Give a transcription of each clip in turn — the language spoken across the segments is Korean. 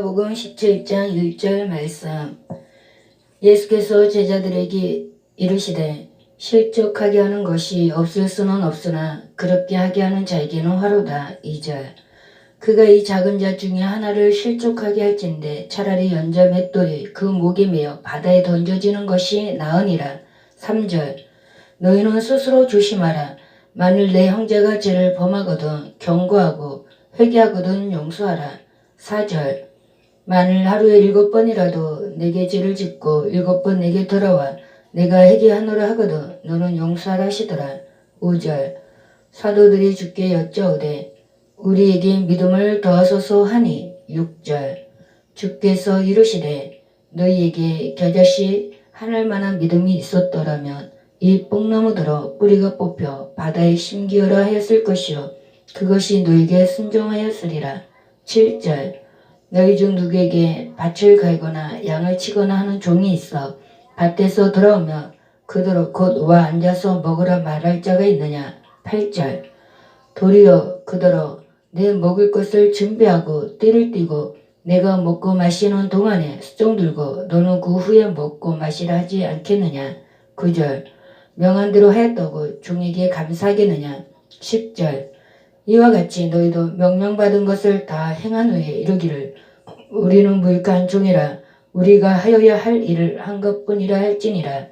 복음 17장 1절 말씀. 예수께서 제자들에게 이르시되 실족하게 하는 것이 없을 수는 없으나 그렇게 하게 하는 자에게는 화로다. 2절. 그가 이 작은 자 중에 하나를 실족하게 할진대 차라리 연자 맷돌이 그 목에 매어 바다에 던져지는 것이 나으니라. 3절. 너희는 스스로 조심하라. 만일 내 형제가 죄를 범하거든 경고하고 회개하거든 용서하라. 4절. 만일 하루에 7번이라도 내게 죄를 짓고 7번 내게 돌아와 내가 회개하노라 하거든 너는 용서하라 하시더라. 5절. 사도들이 주께 여짜오되 우리에게 믿음을 더하소서 하니. 6절. 주께서 이르시되 너희에게 겨자씨 하늘만한 믿음이 있었더라면 이 뽕나무들어 뿌리가 뽑혀 바다에 심기어라 하였을 것이요 그것이 너희에게 순종하였으리라. 7절. 너희 중 누구에게 밭을 갈거나 양을 치거나 하는 종이 있어 밭에서 돌아오며 그대로 곧 와 앉아서 먹으라 말할 자가 있느냐. 8절. 도리어 그대로 내 먹을 것을 준비하고 띠를 띠고 내가 먹고 마시는 동안에 수종 들고 너는 그 후에 먹고 마시라 하지 않겠느냐. 9절. 명한 대로 하였다고 종에게 감사하겠느냐. 10절. 이와 같이 너희도 명령받은 것을 다 행한 후에 이르기를 우리는 무익한 종이라 우리가 하여야 할 일을 한 것뿐이라 할지니라.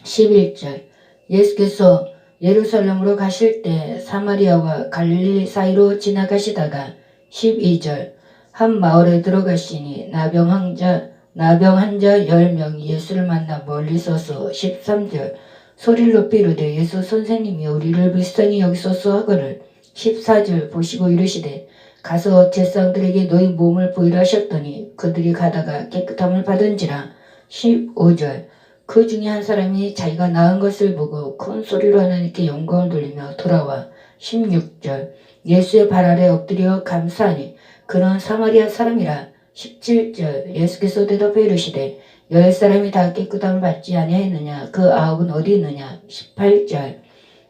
11절. 예수께서 예루살렘으로 가실 때 사마리아와 갈릴리 사이로 지나가시다가 12절. 한 마을에 들어가시니 나병 한 자 10명이 예수를 만나 멀리 서서 13절. 소리를 높이 이르되 예수 선생님이 우리를 불쌍히 여기소서 하거늘. 14절. 보시고 이르시되 가서 제사장들에게 너희 몸을 보이라 하셨더니 그들이 가다가 깨끗함을 받은지라. 15절. 그 중에 한 사람이 자기가 낳은 것을 보고 큰 소리로 하나님께 영광을 돌리며 돌아와. 16절. 예수의 발 아래 엎드려 감사하니 그는 사마리아 사람이라. 17절. 예수께서 대답해 이르시되 10사람이 다 깨끗함을 받지 아니하였느냐 그 9은 어디 있느냐. 18절.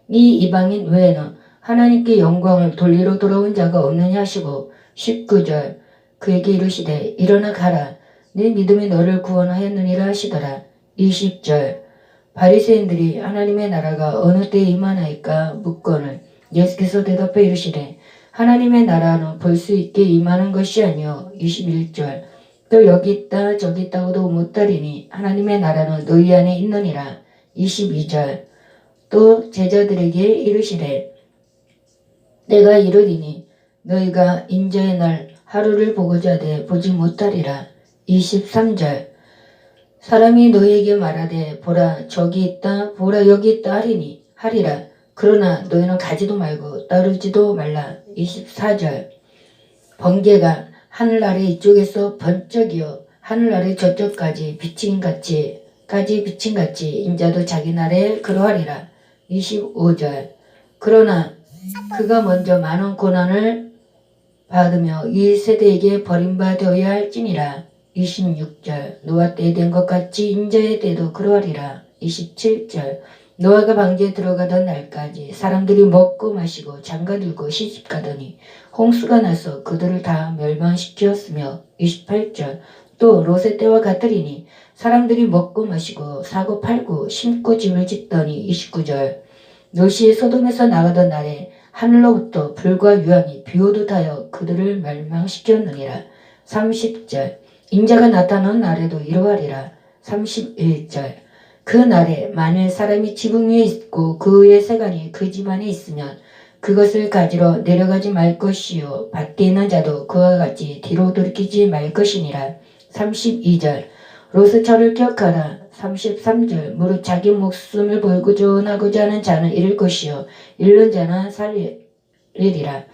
이 이방인 외에는 하나님께 영광을 돌리러 돌아온 자가 없느냐 하시고. 19절. 그에게 이르시되 일어나 가라 네 믿음이 너를 구원하였느니라 하시더라. 20절. 바리새인들이 하나님의 나라가 어느 때에 임하나이까 묻거늘 예수께서 대답해 이르시되 하나님의 나라는 볼 수 있게 임하는 것이 아니요. 21절. 또 여기 있다 저기 있다고도 못하리니 하나님의 나라는 너희 안에 있느니라. 22절. 또 제자들에게 이르시되 내가 이르리니 너희가 인자의 날 하루를 보고자 하되 보지 못하리라. 23절. 사람이 너희에게 말하되 보라 저기 있다 보라 여기 있다 하리라. 그러나 너희는 가지도 말고 따르지도 말라. 24절. 번개가 하늘 아래 이쪽에서 번쩍이어 하늘 아래 저쪽까지 비침같이 인자도 자기 날에 그러하리라. 25절. 그러나 그가 먼저 많은 고난을 받으며 이 세대에게 버림받아야 할지니라. 26절. 노아 때 된 것 같이 인자의 때도 그러하리라. 27절. 노아가 방주에 들어가던 날까지 사람들이 먹고 마시고 장가들고 시집가더니 홍수가 나서 그들을 다 멸망시켰으며. 28절. 또 롯의 때와 같으리니 사람들이 먹고 마시고 사고 팔고 심고 집을 짓더니. 29절. 롯이 소돔에서 나가던 날에 하늘로부터 불과 유황이 비오듯 하여 그들을 멸망시켰느니라. 30절. 인자가 나타난 날에도 이러하리라. 31절. 그 날에 만일 사람이 지붕 위에 있고 그 위에 세간이 그 집안에 있으면 그것을 가지러 내려가지 말 것이요 밭에 있는 자도 그와 같이 뒤로 돌이키지 말 것이니라. 32절. 롯의 철을 기억하라. 33절. 무릇 자기 목숨을 보존하고자 하는 자는 잃을 것이요 잃는 자는 살리리라.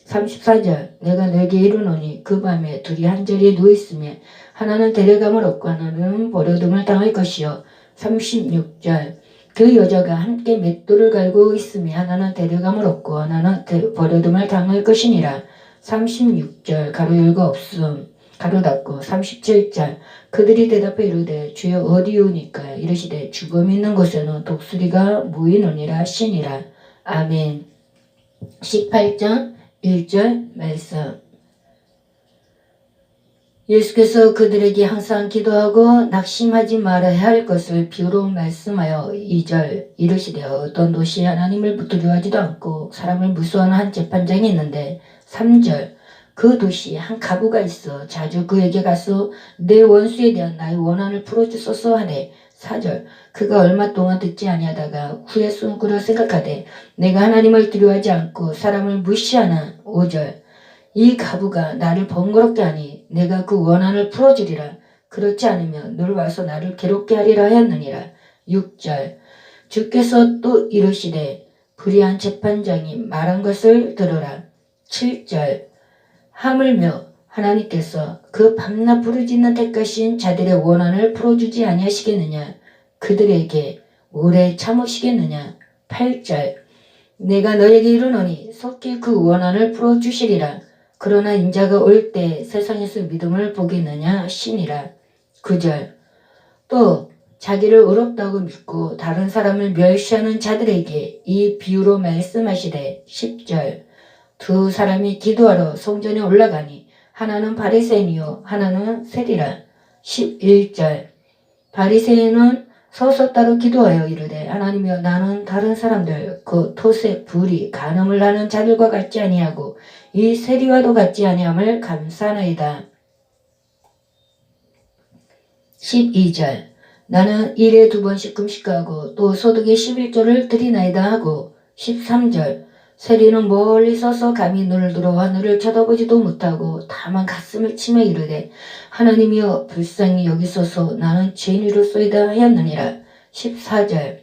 34절. 내가 너에게 이르노니 그 밤에 둘이 한 자리에 누워있으며 하나는 데려감을 얻고 하나는 버려둠을 당할 것이요. 36절. 그 여자가 함께 맷돌을 갈고 있으며 하나는 데려감을 얻고 하나는 버려둠을 당할 것이니라. 36절. 가로 열고 없음 가로 닫고. 37절. 그들이 대답해 이르되 주여 어디오니까. 이르시되 죽음 있는 곳에는 독수리가 모이느니라 하시니라. 아멘. 18장 1절 말씀. 예수께서 그들에게 항상 기도하고 낙심하지 말아야 할 것을 비유로 말씀하여 2절 이르시되 어떤 도시에 하나님을 두려워하지도 않고 사람을 무서워하는 한 재판장이 있는데 3절 그 도시에 한 가부가 있어 자주 그에게 가서 내 원수에 대한 나의 원한을 풀어주소서 하되 4절 그가 얼마 동안 듣지 아니하다가 후에 숨구려 생각하되 내가 하나님을 두려워하지 않고 사람을 무시하는 5절 이 가부가 나를 번거롭게 하니 내가 그 원한을 풀어주리라. 그렇지 않으면 늘 와서 나를 괴롭게 하리라 하였느니라. 6절 주께서 또 이르시되 불의한 재판장이 말한 것을 들으라. 7절 하물며 하나님께서 그 밤낮 부르짖는 택하신 자들의 원한을 풀어주지 아니하시겠느냐. 그들에게 오래 참으시겠느냐. 8절 내가 너에게 이르노니 속히 그 원한을 풀어주시리라. 그러나 인자가 올 때 세상에서 믿음을 보겠느냐 하시니라. 9절 또 자기를 의롭다고 믿고 다른 사람을 멸시하는 자들에게 이 비유로 말씀하시되 10절 두 사람이 기도하러 성전에 올라가니 하나는 바리새인이요 하나는 세리라. 11절 바리새인은 서서 따로 기도하여 이르되 하나님이여 나는 다른 사람들 그 토색 불의 간음을 하는 자들과 같지 아니하고 이 세리와도 같지 아니함을 감사하나이다. 12절 나는 일에 2번씩 금식하고 또 소득의 11조를 드리나이다 하고 13절 세리는 멀리 서서 감히 눈을 들어 하늘을 쳐다보지도 못하고 다만 가슴을 치며 이르되 하나님이여 불쌍히 여기소서 나는 죄인이로소이다 하였느니라. 14절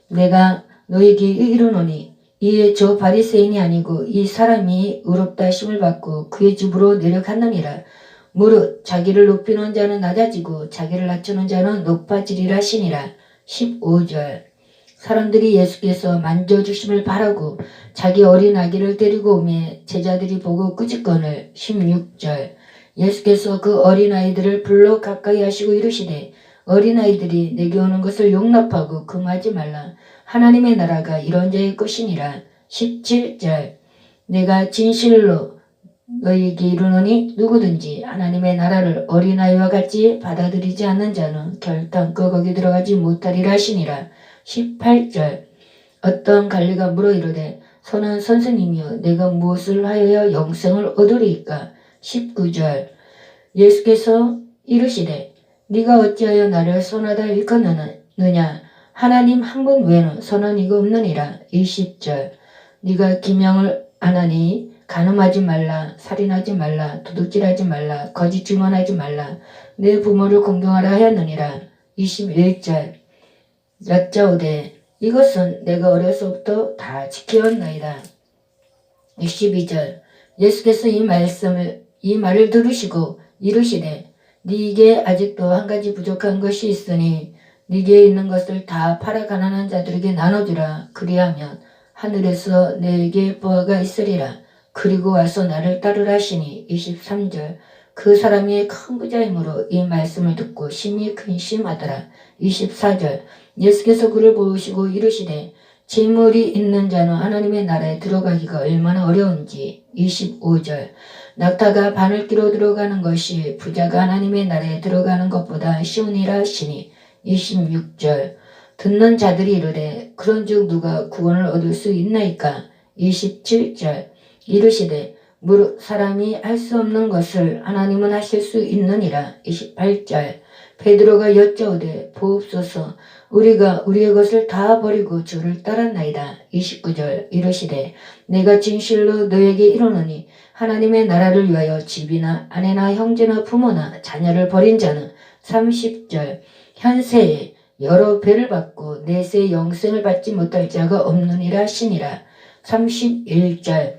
내가 너에게 이르노니 이에 저 바리새인이 아니고 이 사람이 의롭다 하심을 받고 그의 집으로 내려갔느니라. 무릇 자기를 높이는 자는 낮아지고 자기를 낮추는 자는 높아지리라 하시니라. 15절 사람들이 예수께서 만져주심을 바라고 자기 어린 아기를 데리고 오매 제자들이 보고 끄집거늘. 16절 예수께서 그 어린아이들을 불러 가까이 하시고 이르시되 어린아이들이 내게 오는 것을 용납하고 금하지 말라. 하나님의 나라가 이런 자의 것이니라. 17절 내가 진실로 너희에게 이르노니 누구든지 하나님의 나라를 어린아이와 같이 받아들이지 않는 자는 결단코 거기 들어가지 못하리라 하시니라. 18절 어떤 관리가 물어 이르되 선한 선생님이여 내가 무엇을 하여야 영생을 얻으리이까. 19절 예수께서 이르시되 네가 어찌하여 나를 선하다 일컫느냐 하나님 한 분 외에는 선한 이가 없느니라. 20절 네가 기명을 안 하니 간음하지 말라 살인하지 말라 도둑질하지 말라 거짓 증언하지 말라 내 부모를 공경하라 하였느니라. 21절 여짜오되 이것은 내가 어려서부터 다 지켜왔나이다. 22절 예수께서 이 말을 들으시고 이르시되 네게 아직도 한 가지 부족한 것이 있으니 네게 있는 것을 다 팔아 가난한 자들에게 나눠주라. 그리하면 하늘에서 내게 보화가 있으리라. 그리고 와서 나를 따르라 하시니. 23절 그 사람이 큰 부자이므로 이 말씀을 듣고 심히 근심하더라. 24절 예수께서 그를 보시고 이르시되 재물이 있는 자는 하나님의 나라에 들어가기가 얼마나 어려운지. 25절 낙타가 바늘기로 들어가는 것이 부자가 하나님의 나라에 들어가는 것보다 쉬우니라 하시니. 26절 듣는 자들이 이르되 그런즉 누가 구원을 얻을 수 있나이까. 27절 이르시되 무릇 사람이 할 수 없는 것을 하나님은 하실 수 있느니라. 28절 베드로가 여짜오되 보옵소서 우리가 우리의 것을 다 버리고 주를 따랐나이다. 29절 이르시되 내가 진실로 너에게 이르노니 하나님의 나라를 위하여 집이나 아내나 형제나 부모나 자녀를 버린 자는 30절 현세에 여러 배를 받고 내세 영생을 받지 못할 자가 없느니라 하시니라. 31절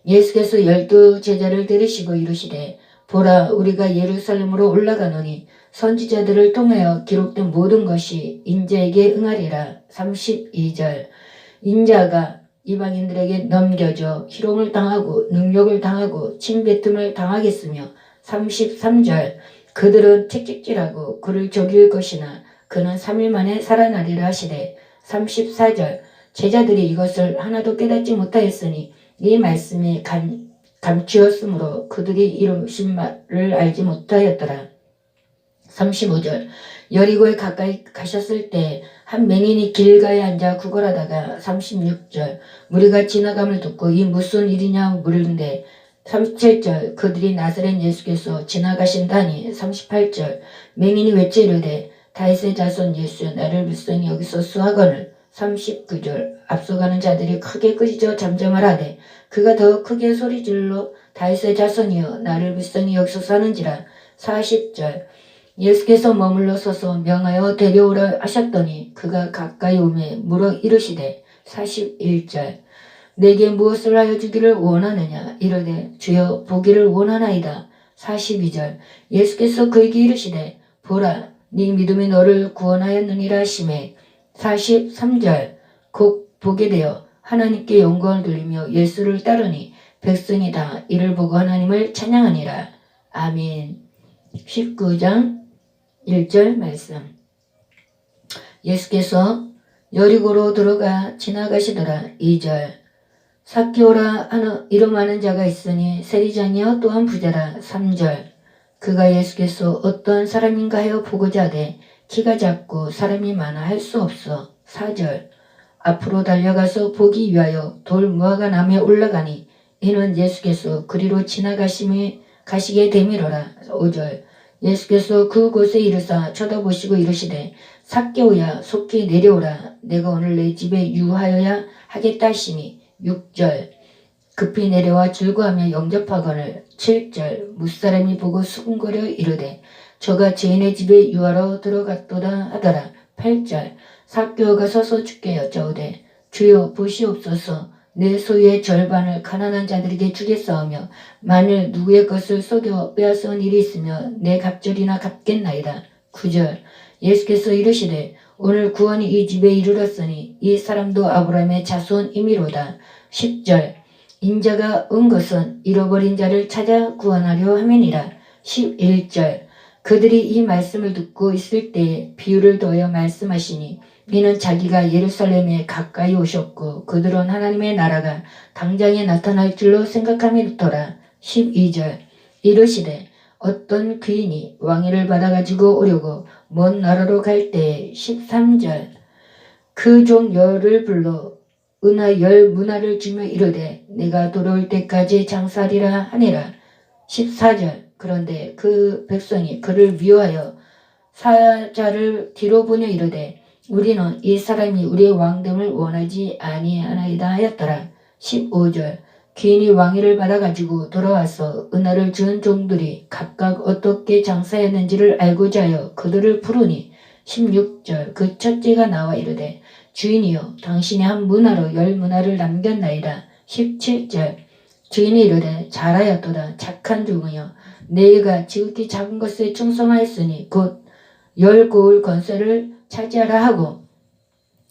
예수께서 12 제자를 데리시고 이르시되 보라 우리가 예루살렘으로 올라가노니 선지자들을 통하여 기록된 모든 것이 인자에게 응하리라. 32절 인자가 이방인들에게 넘겨져 희롱을 당하고 능욕을 당하고 침뱉음을 당하겠으며 33절 그들은 채찍질하고 그를 죽일 것이나 그는 3일 만에 살아나리라 하시되 34절 제자들이 이것을 하나도 깨닫지 못하였으니 이 말씀이 감추었으므로 그들이 이루신 말을 알지 못하였더라. 35절 여리고에 가까이 가셨을 때 한 맹인이 길가에 앉아 구걸하다가 36절 무리가 지나감을 듣고 이 무슨 일이냐 물은데 37절 그들이 나사렛 예수께서 지나가신다니 38절 맹인이 외쳐 이르되 다윗의 자손 예수 나를 불쌍히 여기소서 하거늘 39절 앞서가는 자들이 크게 꾸짖어 잠잠하라되 그가 더 크게 소리질러 다윗의 자손이여 나를 불쌍히 여기소서 하는지라 40절 예수께서 머물러 서서 명하여 데려오라 하셨더니 그가 가까이 오매 물어 이르시되 41절 내게 무엇을 하여 주기를 원하느냐 이르되 주여 보기를 원하나이다. 42절 예수께서 그에게 이르시되 보라 네 믿음이 너를 구원하였느니라 하시매 43절 곧 보게 되어 하나님께 영광을 돌리며 예수를 따르니 백성이 다 이를 보고 하나님을 찬양하니라. 아멘. 19장 1절 말씀 예수께서 여리고로 들어가 지나가시더라. 2절 삭개오라 이름 하는 자가 있으니 세리장이여 또한 부자라. 3절 그가 예수께서 어떤 사람인가 하여 보고자 하되 키가 작고 사람이 많아 할 수 없어. 4절 앞으로 달려가서 보기 위하여 돌 무화과 나무에 올라가니 이는 예수께서 그리로 가시게 되미로라. 5절 예수께서 그곳에 이르사 쳐다보시고 이르시되 삭개오야 속히 내려오라 내가 오늘 내 집에 유하여야 하겠다 하시니 6절 급히 내려와 즐거하며 영접하거늘 7절 무사람이 보고 수군거려 이르되 저가 죄인의 집에 유하러 들어갔도다 하더라. 8절 삭개오가 서서 주께 여짜오되 주여 보시옵소서 내 소유의 절반을 가난한 자들에게 주겠사오며 만일 누구의 것을 속여 빼앗은 일이 있으면 내 갑절이나 갚겠나이다. 9절 예수께서 이르시되 오늘 구원이 이 집에 이르렀으니 이 사람도 아브라함의 자손이미로다. 10절 인자가 온 것은 잃어버린 자를 찾아 구원하려 함이니라. 11절 그들이 이 말씀을 듣고 있을 때에 비유를 더하여 말씀하시니 이는 자기가 예루살렘에 가까이 오셨고 그들은 하나님의 나라가 당장에 나타날 줄로 생각함이더라. 12절 이르시되 어떤 귀인이 왕위를 받아가지고 오려고 먼 나라로 갈 때에 13절 그 종 열을 불러 은하 10문화를 주며 이르되 내가 돌아올 때까지 장사하리라 하니라. 14절 그런데 그 백성이 그를 미워하여 사자를 뒤로 보내 이르되 우리는 이 사람이 우리의 왕됨을 원하지 아니하나이다 하였더라. 15절 귀인이 왕위를 받아가지고 돌아와서 은하를 준 종들이 각각 어떻게 장사했는지를 알고자 하여 그들을 부르니 16절 그 첫째가 나와 이르되 주인이여 당신이 한 문화로 10문화를 남겼나이다. 17절 주인이 이르되 잘하였도다 착한 종이여 내가 지극히 작은 것에 충성하였으니 곧 10고을 건설을 차지하라 하고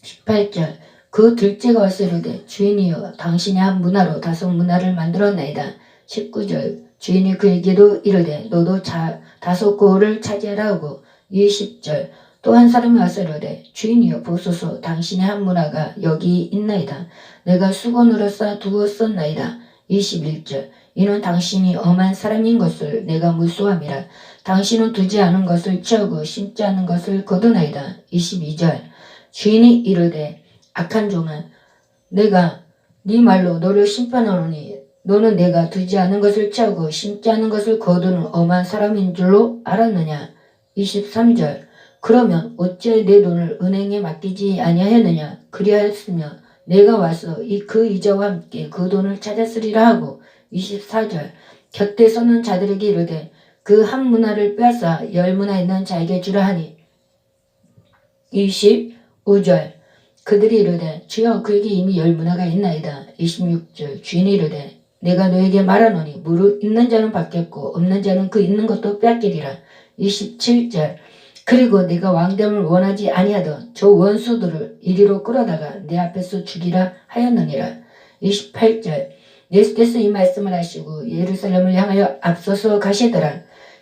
18절 그 둘째가 와서 이르되 주인이여 당신이 한 문화로 5문화를 만들었나이다. 19절 주인이 그에게도 이르되 너도 5고을을 차지하라 하고 20절 또 한 사람이 와서 이르되 주인이여 보소서 당신의 한 문화가 여기 있나이다. 내가 수건으로 싸 두었었나이다. 21절 이는 당신이 엄한 사람인 것을 내가 무수함이라. 당신은 두지 않은 것을 취하고 심지 않은 것을 거두나이다. 22절 주인이 이르되 악한 종아 내가 네 말로 너를 심판하노니 너는 내가 두지 않은 것을 취하고 심지 않은 것을 거두는 엄한 사람인 줄로 알았느냐. 23절 그러면 어찌 내 돈을 은행에 맡기지 아니하였느냐. 그리하였으며 내가 와서 그 이자와 함께 그 돈을 찾았으리라 하고 24절 곁에 서는 자들에게 이르되 그 한 문화를 빼앗아 10문화 있는 자에게 주라 하니 25절 그들이 이르되 주여 그에게 이미 10문화가 있나이다. 26절 주인이 이르되 내가 너에게 말하노니 무릇 있는 자는 받겠고 없는 자는 그 있는 것도 빼앗기리라. 27절 그리고 내가 왕됨을 원하지 아니하던 저 원수들을 이리로 끌어다가 내 앞에서 죽이라 하였느니라. 28절 예수께서 이 말씀을 하시고 예루살렘을 향하여 앞서서 가시더라.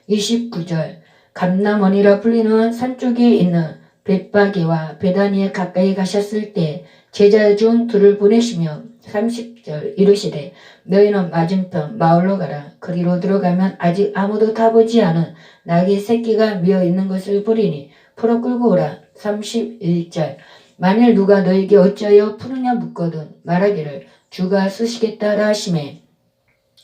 29절 감람원이라 불리는 산 쪽에 있는 벳바게와 베다니에 가까이 가셨을 때 제자 중 둘을 보내시며 30절 이르시되 너희는 맞은편 마을로 가라. 거리로 들어가면 아직 아무도 타보지 않은 낙이 새끼가 미어 있는 것을 보리니 풀어 끌고 오라. 31절. 만일 누가 너에게 어찌하여 푸느냐 묻거든 말하기를 주가 쓰시겠다라 하시매.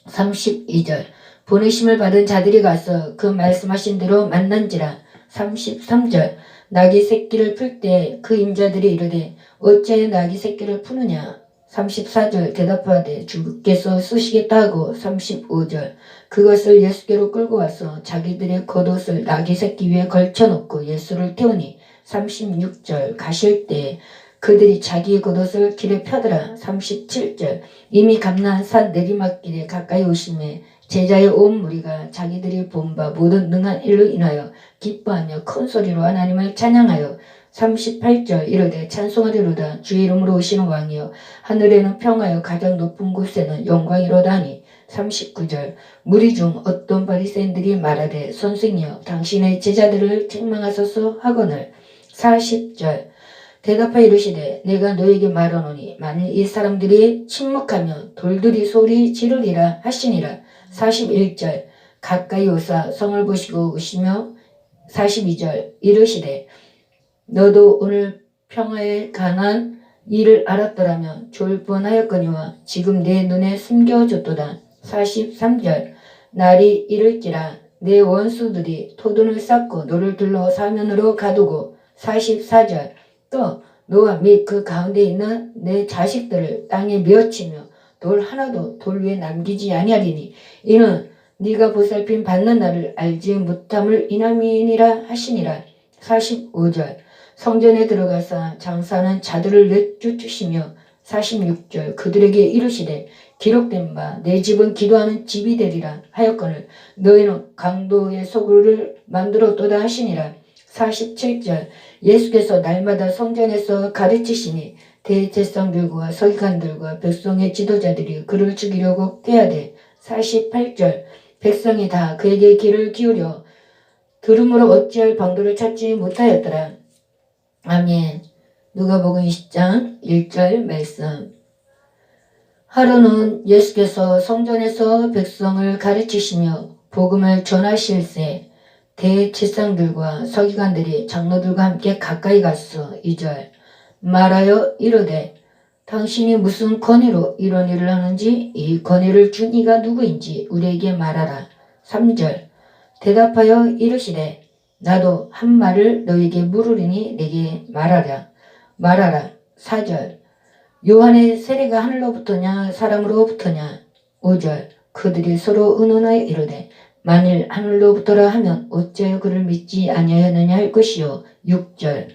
32절. 보내심을 받은 자들이 가서 그 말씀하신 대로 만난지라. 33절. 낙이 새끼를 풀 때 그 임자들이 이르되 어찌하여 낙이 새끼를 푸느냐. 34절. 대답하되 주께서 쓰시겠다 하고. 35절. 그것을 예수께로 끌고 와서 자기들의 겉옷을 낙이 새끼 위에 걸쳐놓고 예수를 태우니. 36절. 가실 때 그들이 자기의 겉옷을 길에 펴더라. 37절. 이미 감나한 산 내리막길에 가까이 오심에 제자의 온 무리가 자기들이 본 바 모든 능한 일로 인하여 기뻐하며 큰 소리로 하나님을 찬양하여. 38절. 이르되 찬송하리로다 주의 이름으로 오시는 왕이여 하늘에는 평하여 가장 높은 곳에는 영광이로다 하니. 39절. 무리 중 어떤 바리새인들이 말하되 선생이여 당신의 제자들을 책망하소서 하거늘. 40절. 대답하여 이르시되 내가 너에게 말하노니 만일 이 사람들이 침묵하면 돌들이 소리 지르리라 하시니라. 41절. 가까이 오사 성을 보시고 오시며. 42절. 이르시되 너도 오늘 평화에 관한 일을 알았더라면 좋을 뻔하였거니와 지금 내 눈에 숨겨졌도다. 43절. 날이 이를지라 내 원수들이 토둔을 쌓고 너를 둘러 사면으로 가두고. 44절. 또 너와 및 그 가운데 있는 내 자식들을 땅에 메어치며 돌 하나도 돌 위에 남기지 아니하리니 이는 네가 보살핌 받는 날을 알지 못함을 인함이니라 하시니라. 45절. 성전에 들어가사 장사하는 자들을 내쫓으시며. 46절. 그들에게 이르시되 기록된 바 내 집은 기도하는 집이 되리라 하였거늘 너희는 강도의 소굴을 만들었도다 하시니라. 47절. 예수께서 날마다 성전에서 가르치시니 대제사장들과 서기관들과 백성의 지도자들이 그를 죽이려고 꾀하되. 48절. 백성이 다 그에게 귀를 기울여 들음으로 어찌할 방도를 찾지 못하였더라. 아멘. 누가복음 20장 1절 말씀. 하루는 예수께서 성전에서 백성을 가르치시며 복음을 전하실새 대제사장들과 서기관들이 장로들과 함께 가까이 갔어. 2절. 말하여 이르되 당신이 무슨 권위로 이런 일을 하는지 이 권위를 준 이가 누구인지 우리에게 말하라. 3절. 대답하여 이르시되 나도 한 말을 너에게 물으리니 내게 말하라. 4절. 요한의 세례가 하늘로부터냐 사람으로부터냐. 5절. 그들이 서로 의논하여 이르되 만일 하늘로부터라 하면 어찌하여 그를 믿지 아니하였느냐 할 것이요. 6절.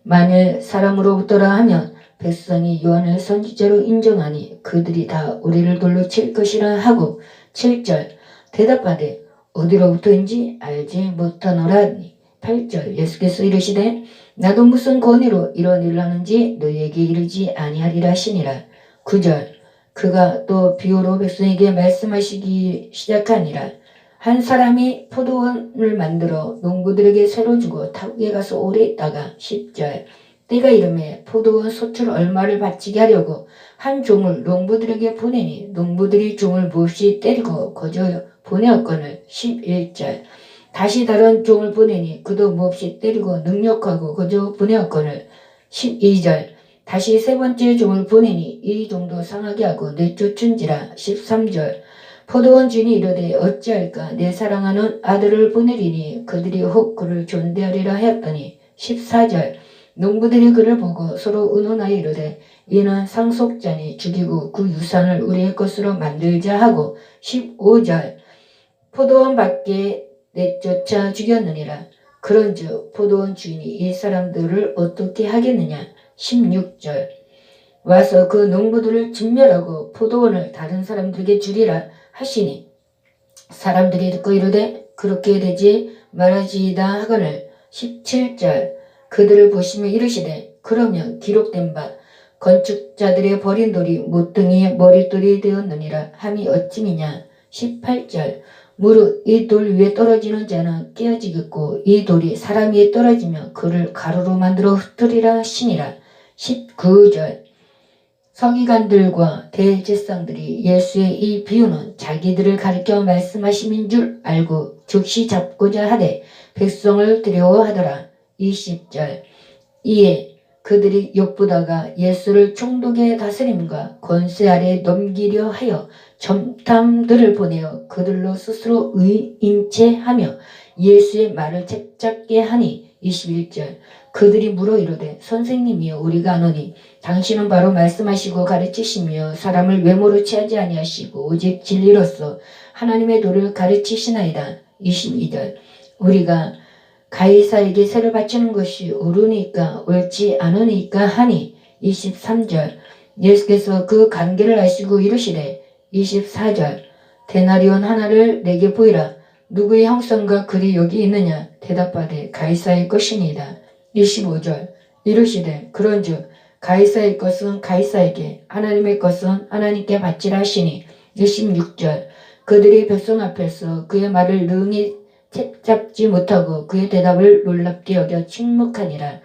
만일 사람으로부터라 하면 백성이 요한을 선지자로 인정하니 그들이 다 우리를 돌로 칠 것이라 하고. 7절. 대답하되 어디로부터인지 알지 못하노라니. 8절. 예수께서 이르시되 나도 무슨 권위로 이런 일을 하는지 너희에게 이르지 아니하리라 하시니라. 9절. 그가 또 비유로 백성에게 말씀하시기 시작하니라. 한 사람이 포도원을 만들어 농부들에게 새로 주고 타국에 가서 오래 있다가. 10절. 때가 이르매 포도원 소출 얼마를 바치게 하려고 한 종을 농부들에게 보내니 농부들이 종을 몹시 때리고 거저 보내었거늘. 11절. 다시 다른 종을 보내니 그도 몹시 때리고 능욕하고 거저 보내었거늘. 12절. 다시 세 번째 종을 보내니 이 종도 상하게 하고 내쫓은지라. 13절. 포도원 주인이 이르되 어찌할까 내 사랑하는 아들을 보내리니 그들이 혹 그를 존대하리라 하였더니. 14절. 농부들이 그를 보고 서로 의논하여 이르되 이는 상속자니 죽이고 그 유산을 우리의 것으로 만들자 하고. 15절. 포도원 밖에 내쫓아 죽였느니라. 그런즉 포도원 주인이 이 사람들을 어떻게 하겠느냐. 16절. 와서 그 농부들을 진멸하고 포도원을 다른 사람들에게 주리라 하시니 사람들이 듣고 이르되 그렇게 되지 말아지이다 하거늘. 17절. 그들을 보시며 이르시되 그러면 기록된 바 건축자들의 버린 돌이 모퉁이의 머릿돌이 되었느니라 함이 어찌미냐. 18절. 무릇 이 돌 위에 떨어지는 자는 깨어지겠고 이 돌이 사람 위에 떨어지면 그를 가루로 만들어 흩으리라 하시니라. 19절. 서기관들과 대제사장들이 예수의 이 비유는 자기들을 가리켜 말씀하심인 줄 알고 즉시 잡고자 하되 백성을 두려워하더라. 20절. 이에 그들이 욕보다가 예수를 총독의 다스림과 권세 아래 넘기려 하여 점탐들을 보내어 그들로 스스로 인체하며 예수의 말을 책잡게 하니 21절. 그들이 물어 이르되 선생님이여 우리가 아노니 당신은 바로 말씀하시고 가르치시며 사람을 외모로 취하지 아니하시고 오직 진리로서 하나님의 도를 가르치시나이다. 22절. 우리가 가이사에게 세를 바치는 것이 옳으니까 옳지 않으니까 하니 23절. 예수께서 그 관계를 아시고 이르시되 24절. 데나리온 하나를 내게 보이라. 누구의 형상과 글이 여기 있느냐? 대답하되 가이사의 것이니이다. 25절. 이르시되 그런즉 가이사의 것은 가이사에게 하나님의 것은 하나님께 바치라 하시니 26절. 그들이 백성 앞에서 그의 말을 능히 채잡지 못하고 그의 대답을 놀랍게 여겨 침묵하니라.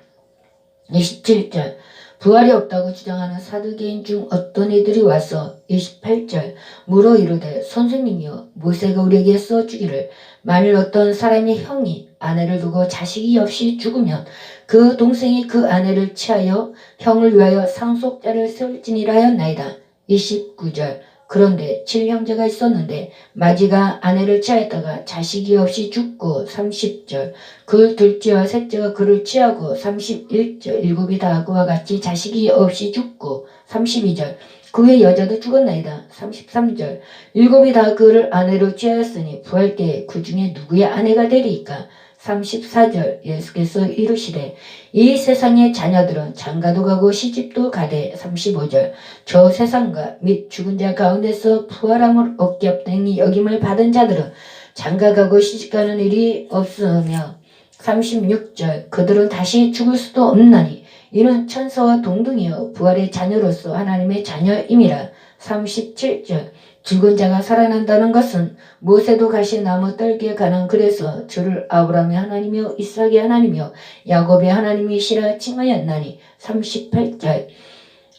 27절. 부활이 없다고 주장하는 사두개인 중 어떤 이들이 와서 28절 물어 이르되 선생님이여 모세가 우리에게 써주기를 만일 어떤 사람의 형이 아내를 두고 자식이 없이 죽으면 그 동생이 그 아내를 취하여 형을 위하여 상속자를 세울지니라 하였나이다. 29절. 그런데 7형제가 있었는데 마지가 아내를 취하였다가 자식이 없이 죽고 30절. 그 둘째와 셋째가 그를 취하고 31절. 일곱이 다 그와 같이 자식이 없이 죽고 32절. 그의 여자도 죽었나이다. 33절. 일곱이 다 그를 아내로 취하였으니 부활 때에 그 중에 누구의 아내가 되리이까? 34절. 예수께서 이르시되 이 세상의 자녀들은 장가도 가고 시집도 가되 35절. 저 세상과 및 죽은 자 가운데서 부활함을 얻게 없다니 여김을 받은 자들은 장가가고 시집가는 일이 없으며 36절. 그들은 다시 죽을 수도 없나니 이는 천사와 동등이요 부활의 자녀로서 하나님의 자녀임이라. 37절. 죽은 자가 살아난다는 것은 모세도 가시 나무 떨기에 가는 그래서 주를 아브라함의 하나님이요 이삭의 하나님이요 야곱의 하나님이시라 칭하였나니. 38절.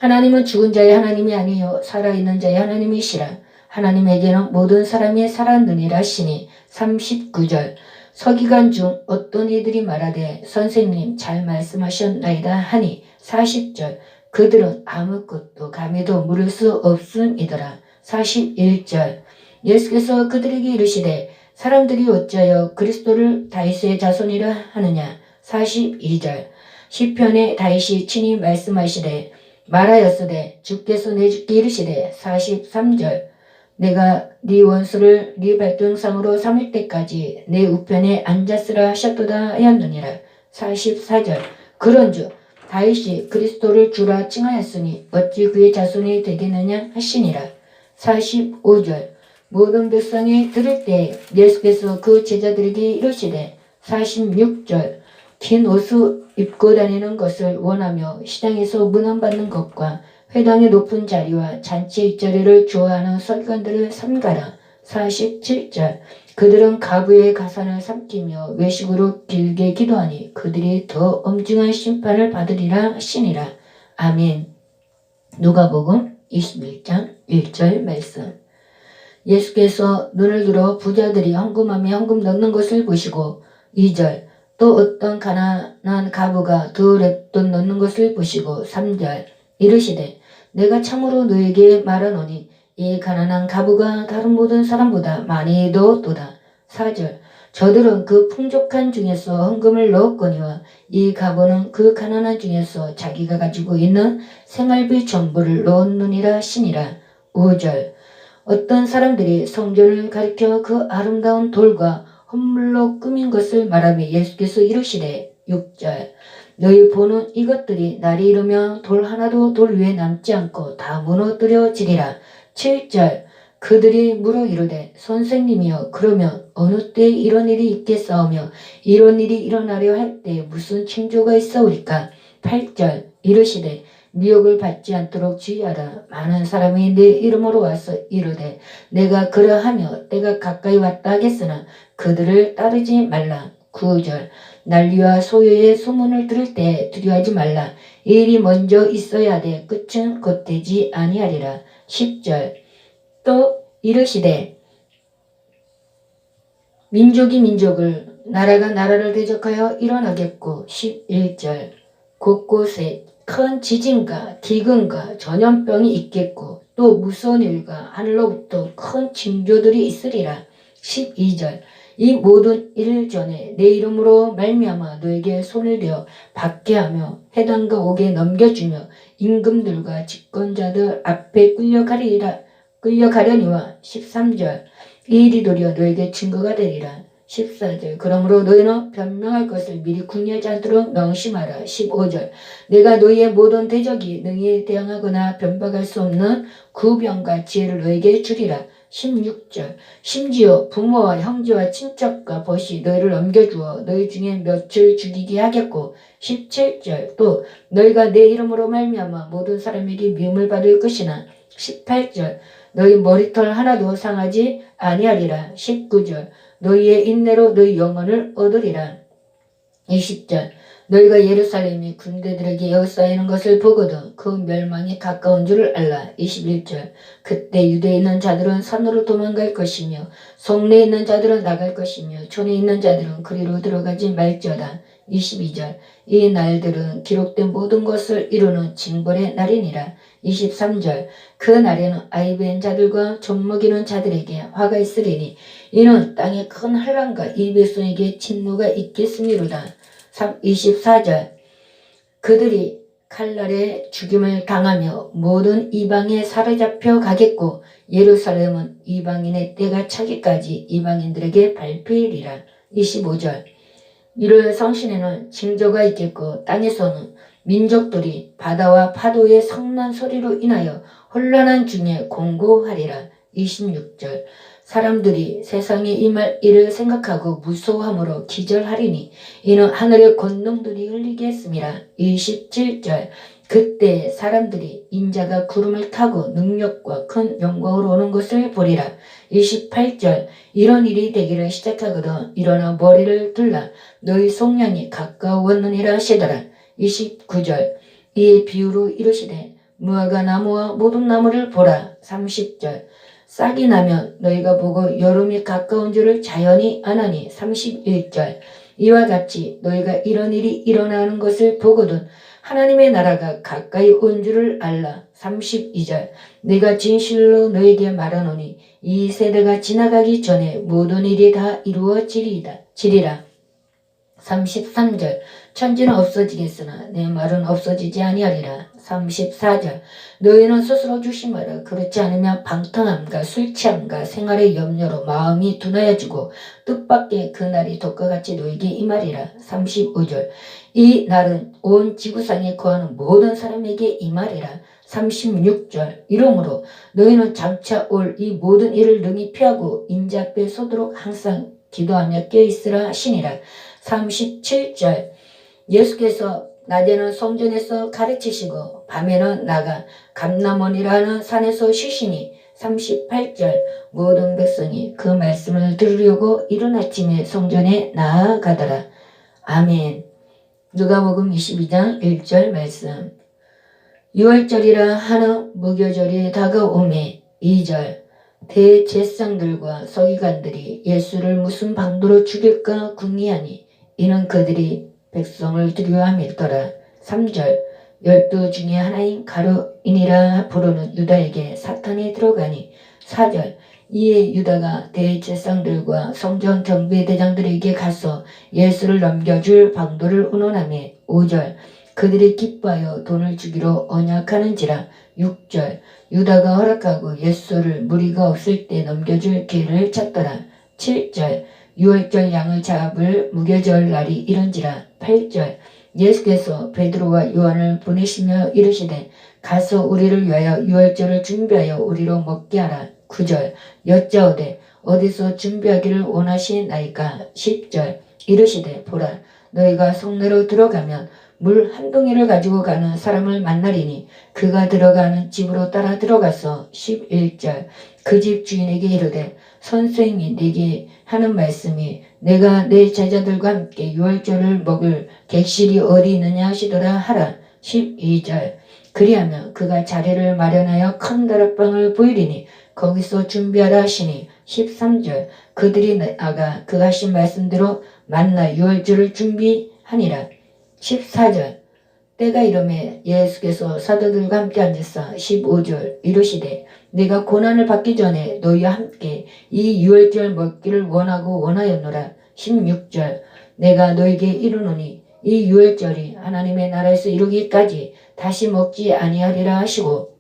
하나님은 죽은 자의 하나님이 아니요 살아있는 자의 하나님이시라. 하나님에게는 모든 사람이 살았느니라 하시니. 39절. 서기관 중 어떤 이들이 말하되 선생님 잘 말씀하셨나이다 하니. 40절. 그들은 아무것도 감히도 물을 수 없음이더라. 41절. 예수께서 그들에게 이르시되 사람들이 어찌하여 그리스도를 다윗의 자손이라 하느냐. 42절. 시편에 다윗이 친히 말씀하시되 말하였으되 주께서 내 주께 이르시되 43절. 내가 네 원수를 네 발등상으로 삼을 때까지 내 우편에 앉았으라 하셨도다 하였느니라. 44절. 그런즉 다윗이 그리스도를 주라 칭하였으니 어찌 그의 자손이 되겠느냐 하시니라. 45절. 모든 백성이 들을 때 예수께서 그 제자들에게 이르시되 46절. 긴 옷을 입고 다니는 것을 원하며 시장에서 문안받는 것과 회당의 높은 자리와 잔치 윗자리를 좋아하는 서기관들을 삼가라. 47절. 그들은 가부의 가산을 삼키며 외식으로 길게 기도하니 그들이 더 엄중한 심판을 받으리라 하시니라. 아멘. 누가복음 21장 1절 말씀. 예수께서 눈을 들어 부자들이 헌금함에 헌금 넣는 것을 보시고 2절. 또 어떤 가난한 가부가 두 렙돈 넣는 것을 보시고 3절. 이르시되 내가 참으로 너에게 말하노니 이 가난한 가부가 다른 모든 사람보다 많이 넣었도다. 4절. 저들은 그 풍족한 중에서 헌금을 넣었거니와 이 가부는 그 가난한 중에서 자기가 가지고 있는 생활비 전부를 넣었느니라 하시니라. 5절. 어떤 사람들이 성전을 가리켜 그 아름다운 돌과 헌물로 꾸민 것을 말하며 예수께서 이르시되 6절. 너희 보는 이것들이 날이 이르면 돌 하나도 돌 위에 남지 않고 다 무너뜨려지리라. 7절. 그들이 물어 이르되 선생님이여 그러면 어느 때에 이런 일이 있겠사오며 이런 일이 일어나려 할 때에 무슨 징조가 있사오리까. 8절. 이르시되 미혹을 받지 않도록 주의하라. 많은 사람이 내 이름으로 와서 이르되 내가 그러하며 때가 가까이 왔다 하겠으나 그들을 따르지 말라. 9절 난리와 소요의 소문을 들을 때 두려워하지 말라. 이 일이 먼저 있어야 돼 끝은 곧되지 아니하리라. 10절 또 이르시되 민족이 민족을 나라가 나라를 대적하여 일어나겠고 11절 곳곳에 큰 지진과 기근과 전염병이 있겠고 또 무서운 일과 하늘로부터 큰 징조들이 있으리라. 12절 이 모든 일 전에 내 이름으로 말미암아 너에게 손을 대어 받게 하며 회당과 옥에 넘겨주며 임금들과 집권자들 앞에 끌려가려니와 13절 이 일이 도리어 너에게 증거가 되리라. 14절 그러므로 너희는 변명할 것을 미리 궁리하지 않도록 명심하라. 15절 내가 너희의 모든 대적이 능히 대항하거나 변박할 수 없는 구병과 지혜를 너에게 주리라. 16절 심지어 부모와 형제와 친척과 벗이 너희를 넘겨주어 너희 중에 몇을 죽이게 하겠고 17절 또 너희가 내 이름으로 말미암아 모든 사람에게 미움을 받을 것이나 18절 너희 머리털 하나도 상하지 아니하리라. 19절 너희의 인내로 너희 영혼을 얻으리라. 20절 너희가 예루살렘이 군대들에게 에워싸이는 것을 보거든 그 멸망이 가까운 줄을 알라. 21절 그때 유대에 있는 자들은 산으로 도망갈 것이며 성내에 있는 자들은 나갈 것이며 촌에 있는 자들은 그리로 들어가지 말지어다. 22절 이 날들은 기록된 모든 것을 이루는 징벌의 날이니라. 23절 그 날에는 아이 낳은 자들과 젖 먹이는 자들에게 화가 있으리니 이는 땅에 큰 환난과 이 백성에게 진노가 있겠음이로다. 24절 그들이 칼날에 죽임을 당하며 모든 이방에 사로잡혀 가겠고 예루살렘은 이방인의 때가 차기까지 이방인들에게 밟히리라. 25절 이를 성신에는 징조가 있겠고 땅에서는 민족들이 바다와 파도의 성난 소리로 인하여 혼란한 중에 공고하리라. 26절 사람들이 세상에 임할 일을 생각하고 무서워함으로 기절하리니 이는 하늘의 권능들이 흘리겠음이라. 27절 그때 사람들이 인자가 구름을 타고 능력과 큰 영광으로 오는 것을 보리라. 28절 이런 일이 되기를 시작하거든 일어나 머리를 들라 너희 속량이 가까웠느니라 하시더라. 29절 이에 비유로 이르시되 무화과 나무와 모든 나무를 보라. 30절 싹이 나면 너희가 보고 여름이 가까운 줄을 자연히 아나니. 31절 이와 같이 너희가 이런 일이 일어나는 것을 보거든 하나님의 나라가 가까이 온 줄을 알라. 32절 내가 진실로 너에게 말하노니 이 세대가 지나가기 전에 모든 일이 다 이루어지리라. 33절 천지는 없어지겠으나 내 말은 없어지지 아니하리라. 34절 너희는 스스로 조심하라. 그렇지 않으면 방탕함과 술취함과 생활의 염려로 마음이 둔하여지고 뜻밖의 그날이 덕과 같이 너에게 임하리라. 35절 이 날은 온 지구상에 거하는 모든 사람에게 임하리라. 36절 이러므로 너희는 장차 올 이 모든 일을 능히 피하고 인자 앞에 서도록 항상 기도하며 깨어있으라 하시니라. 37절 예수께서 낮에는 성전에서 가르치시고 밤에는 나가 감람원이라는 산에서 쉬시니. 38절 모든 백성이 그 말씀을 들으려고 이른 아침에 성전에 나아가더라. 아멘. 누가복음 22장 1절 말씀. 6월절이라 하는 무교절이 다가오매 2절 대제사장들과 서기관들이 예수를 무슨 방도로 죽일까 궁리하니 이는 그들이 백성을 두려워함일더라. 3절 12 중에 하나인 가룟이니라 부르는 유다에게 사탄이 들어가니. 4절 이에 유다가 대제사장들과 성전 경비대장들에게 가서 예수를 넘겨줄 방도를 의논하며. 5절 그들이 기뻐하여 돈을 주기로 언약하는지라. 6절 유다가 허락하고 예수를 무리가 없을 때 넘겨줄 기회를 찾더라. 7절 6월절 양을 잡을 무교절 날이 이른지라. 8절 예수께서 베드로와 요한을 보내시며 이르시되 가서 우리를 위하여 6월절을 준비하여 우리로 먹게 하라. 9절 여짜오되 어디서 준비하기를 원하시나이까. 10절 이르시되 보라 너희가 성내로 들어가면 물 한 동이를 가지고 가는 사람을 만나리니 그가 들어가는 집으로 따라 들어가서. 11절 그 집 주인에게 이르되 선생이 네게 하는 말씀이 내가 내 제자들과 함께 유월절을 먹을 객실이 어디 있느냐 하시더라 하라. 12절 그리하면 그가 자리를 마련하여 큰 다락방을 보이리니 거기서 준비하라 하시니 13절 그들이 나가 그가 하신 말씀대로 만나 유월절을 준비하니라. 14절 때가 이르매 예수께서 사도들과 함께 앉으사 15절 이르시되 내가 고난을 받기 전에 너희와 함께 이 유월절 먹기를 원하고 원하였노라. 16절 내가 너희에게 이르노니 이 유월절이 하나님의 나라에서 이루기까지 다시 먹지 아니하리라 하시고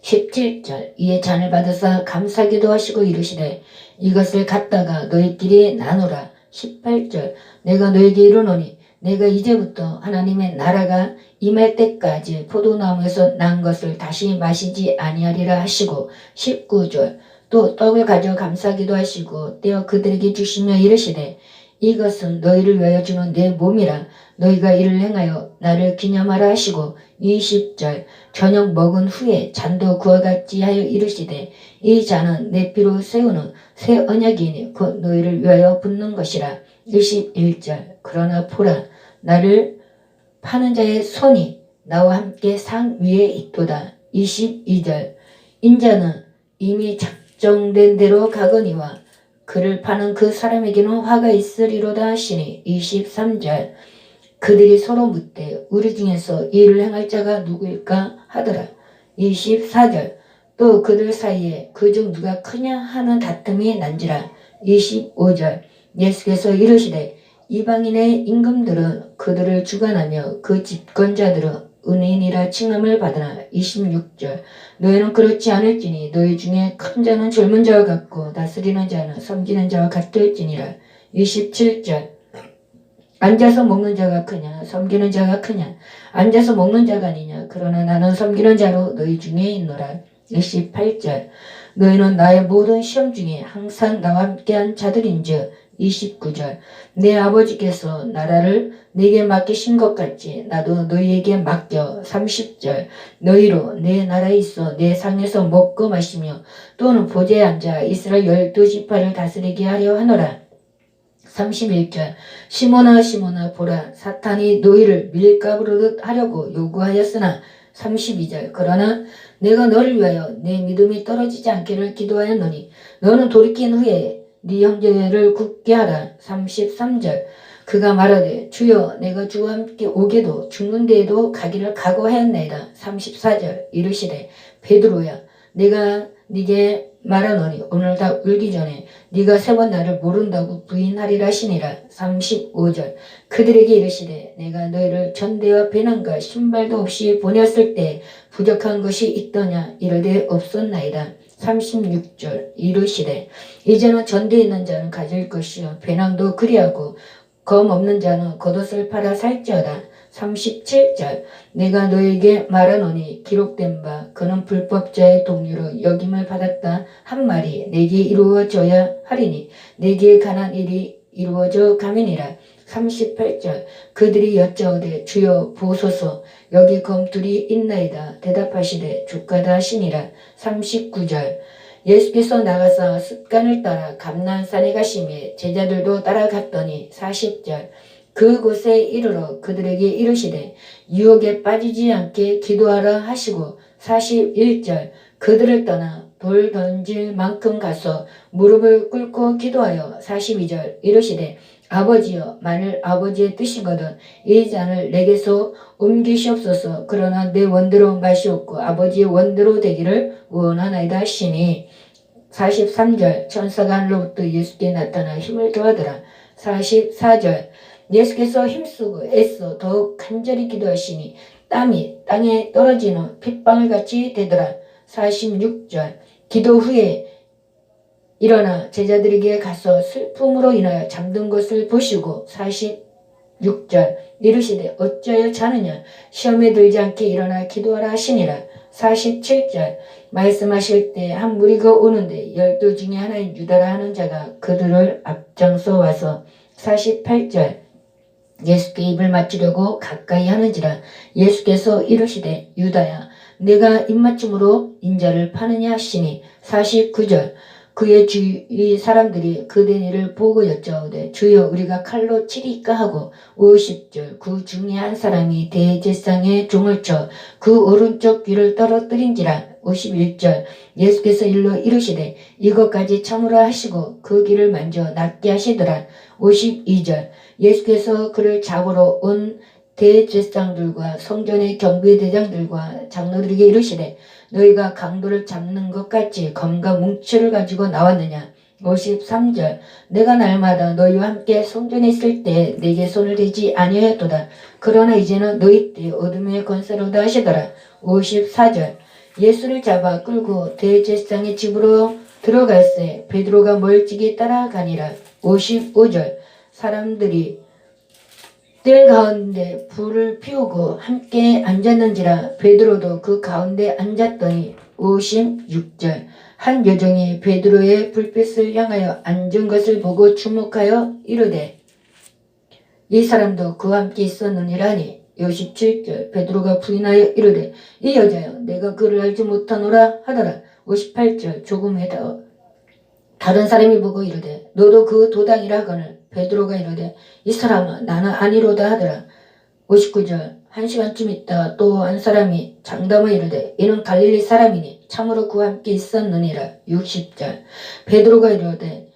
17절 이에 잔을 받으사 감사기도 하시고 이르시되 이것을 갖다가 너희끼리 나누라. 18절 내가 너희에게 이르노니 내가 이제부터 하나님의 나라가 임할 때까지 포도나무에서 난 것을 다시 마시지 아니하리라 하시고 19절 또 떡을 가져 감사기도 하시고 떼어 그들에게 주시며 이르시되 이것은 너희를 위하여 주는 내 몸이라 너희가 이를 행하여 나를 기념하라 하시고 20절 저녁 먹은 후에 잔도 그와 같이 하여 이르시되 이 잔은 내 피로 세우는 새 언약이니 곧 너희를 위하여 붓는 것이라. 21절 그러나 보라 나를 파는 자의 손이 나와 함께 상 위에 있도다. 22절 인자는 이미 작정된 대로 가거니와 그를 파는 그 사람에게는 화가 있으리로다 하시니 23절 그들이 서로 묻되 우리 중에서 이 일을 행할 자가 누구일까 하더라. 24절 또 그들 사이에 그중 누가 크냐 하는 다툼이 난지라. 25절 예수께서 이르시되 이방인의 임금들은 그들을 주관하며 그 집권자들은 은인이라 칭함을 받으나. 26절 너희는 그렇지 않을지니 너희 중에 큰 자는 젊은 자와 같고 다스리는 자는 섬기는 자와 같을지니라. 27절 앉아서 먹는 자가 크냐 섬기는 자가 크냐 앉아서 먹는 자가 아니냐 그러나 나는 섬기는 자로 너희 중에 있노라. 28절 너희는 나의 모든 시험 중에 항상 나와 함께한 자들인즉 29절 내 아버지께서 나라를 네게 맡기신 것 같이 나도 너희에게 맡겨. 30절 너희로 내 나라에 있어 내 상에서 먹고 마시며 또는 보좌에 앉아 이스라엘 12지파를 다스리게 하려 하노라. 31절 시몬아 시몬아 보라 사탄이 너희를 밀가부르듯 하려고 요구하였으나 32절 그러나 내가 너를 위하여 내 믿음이 떨어지지 않기를 기도하였노니 너는 돌이킨 후에 네 형제를 굳게 하라. 33절 그가 말하되 주여 내가 주와 함께 오게도 죽는 데에도 가기를 각오하였나이다. 34절 이르시되 베드로야 내가 네게 말하노니 오늘 다 울기 전에 네가 3번 나를 모른다고 부인하리라 하시니라. 35절 그들에게 이르시되 내가 너희를 전대와 배낭과 신발도 없이 보냈을 때 부족한 것이 있더냐 이르되 없었나이다. 36절 이르시되 이제는 전대에 있는 자는 가질 것이요 배낭도 그리하고 검 없는 자는 겉옷을 팔아 살지어다. 37절 내가 너에게 말하노니 기록된 바 그는 불법자의 동료로 역임을 받았다 한 말이 내게 이루어져야 하리니 내게 관한 일이 이루어져 가면이라. 38절 그들이 여짜오되 주여 보소서 여기 검 둘이 있나이다 대답하시되 주가다 하시니라. 39절 예수께서 나가서 습관을 따라 감난산에 가시며 제자들도 따라갔더니 40절 그곳에 이르러 그들에게 이르시되 유혹에 빠지지 않게 기도하라 하시고 41절 그들을 떠나 돌 던질 만큼 가서 무릎을 꿇고 기도하여 42절 이르시되 아버지여 만일 아버지의 뜻이거든 이 잔을 내게서 옮기시옵소서 그러나 내 원대로 마시옵고 아버지의 원대로 되기를 원하나이다 하시니 43절 천사가 하늘로부터 예수께 나타나 힘을 더하더라. 44절 예수께서 힘쓰고 애써 더욱 간절히 기도하시니 땀이 땅에 떨어지는 핏방울같이 되더라. 46절 기도 후에 일어나 제자들에게 가서 슬픔으로 인하여 잠든 것을 보시고 46절 이르시되 어찌하여 자느냐 시험에 들지 않게 일어나 기도하라 하시니라. 47절 말씀하실 때 한 무리가 오는데 12 중에 하나인 유다라 하는 자가 그들을 앞장서 와서 48절 예수께 입을 맞추려고 가까이 하는지라 예수께서 이르시되 유다야 내가 입맞춤으로 인자를 파느냐 하시니 49절 그의 주위 사람들이 그된 일을 보고 여짜오되 주여 우리가 칼로 치리까 하고 50절 그 중에 한 사람이 대제사장의 종을 쳐 그 오른쪽 귀를 떨어뜨린지라 51절 예수께서 일러 이르시되 이것까지 참으라 하시고 그 귀를 만져 낫게 하시더라. 52절 예수께서 그를 잡으러 온 대제사장들과 성전의 경비대장들과 장로들에게 이르시되 너희가 강도를 잡는 것 같이 검과 뭉치를 가지고 나왔느냐. 53절 내가 날마다 너희와 함께 성전에 있을 때 내게 손을 대지 아니하였도다. 그러나 이제는 너희 때 어둠의 권세로다 하시더라. 54절 예수를 잡아 끌고 대제사장의 집으로 들어갈새 베드로가 멀찍이 따라가니라. 55절 사람들이 뜰 가운데 불을 피우고 함께 앉았는지라 베드로도 그 가운데 앉았더니 56절 한 여종이 베드로의 불빛을 향하여 앉은 것을 보고 주목하여 이르되 이 사람도 그와 함께 있었느니라니. 57절 베드로가 부인하여 이르되 이 여자여 내가 그를 알지 못하노라 하더라. 58절 조금 후에 다른 사람이 보고 이르되 너도 그 도당이라 하거늘 베드로가 이르되 이 사람아 나는 아니로다 하더라. 59절 한 시간쯤 있다가 또 한 사람이 장담하여 이르되 이는 갈릴리 사람이니 참으로 그와 함께 있었느니라. 60절 베드로가 이르되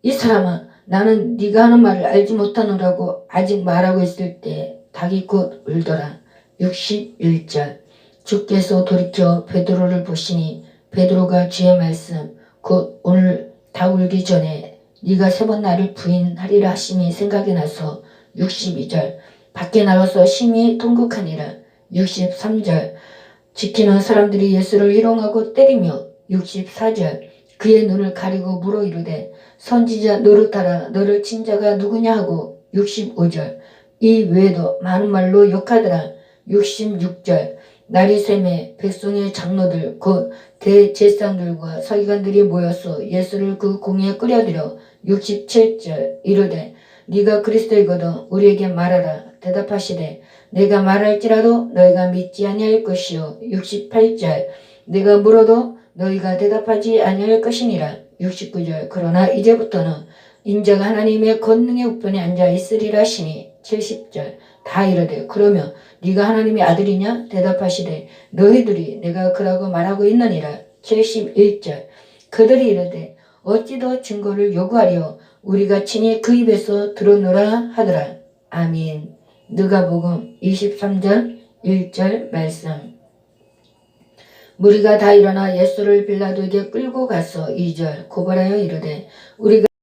이 사람아 나는 네가 하는 말을 알지 못하노라고 아직 말하고 있을 때 닭이 곧 울더라. 61절 주께서 돌이켜 베드로를 보시니 베드로가 주의 말씀 곧 오늘 닭 울기 전에 네가 3번 나를 부인하리라 하심이 생각이 나서 62절 밖에 나가서 심히 통곡하니라. 63절 지키는 사람들이 예수를 희롱하고 때리며 64절 그의 눈을 가리고 물어 이르되 선지자 노릇하라 너를 친 자가 누구냐 하고 65절 이 외에도 많은 말로 욕하더라. 66절 날이 새매 백성의 장로들 곧 대제사장들과 서기관들이 모여서 예수를 그 공에 끌어들여 67절 이르되 네가 그리스도이거든 우리에게 말하라. 대답하시되 내가 말할지라도 너희가 믿지 아니할 것이요. 68절 내가 물어도 너희가 대답하지 아니할 것이니라. 69절 그러나 이제부터는 인자가 하나님의 권능의 우편에 앉아 있으리라 하시니. 70절 다 이르되 그러면 네가 하나님의 아들이냐. 대답하시되 너희들이 내가 그라고 말하고 있느니라. 71절 그들이 이르되 어찌 더 증거를 요구하리요 우리가 친히 그 입에서 들었노라 하더라. 아멘. 누가복음 23장 1절 말씀. 무리가 다 일어나 예수를 빌라도에게 끌고 가서 2절 고발하여 이르되 우리가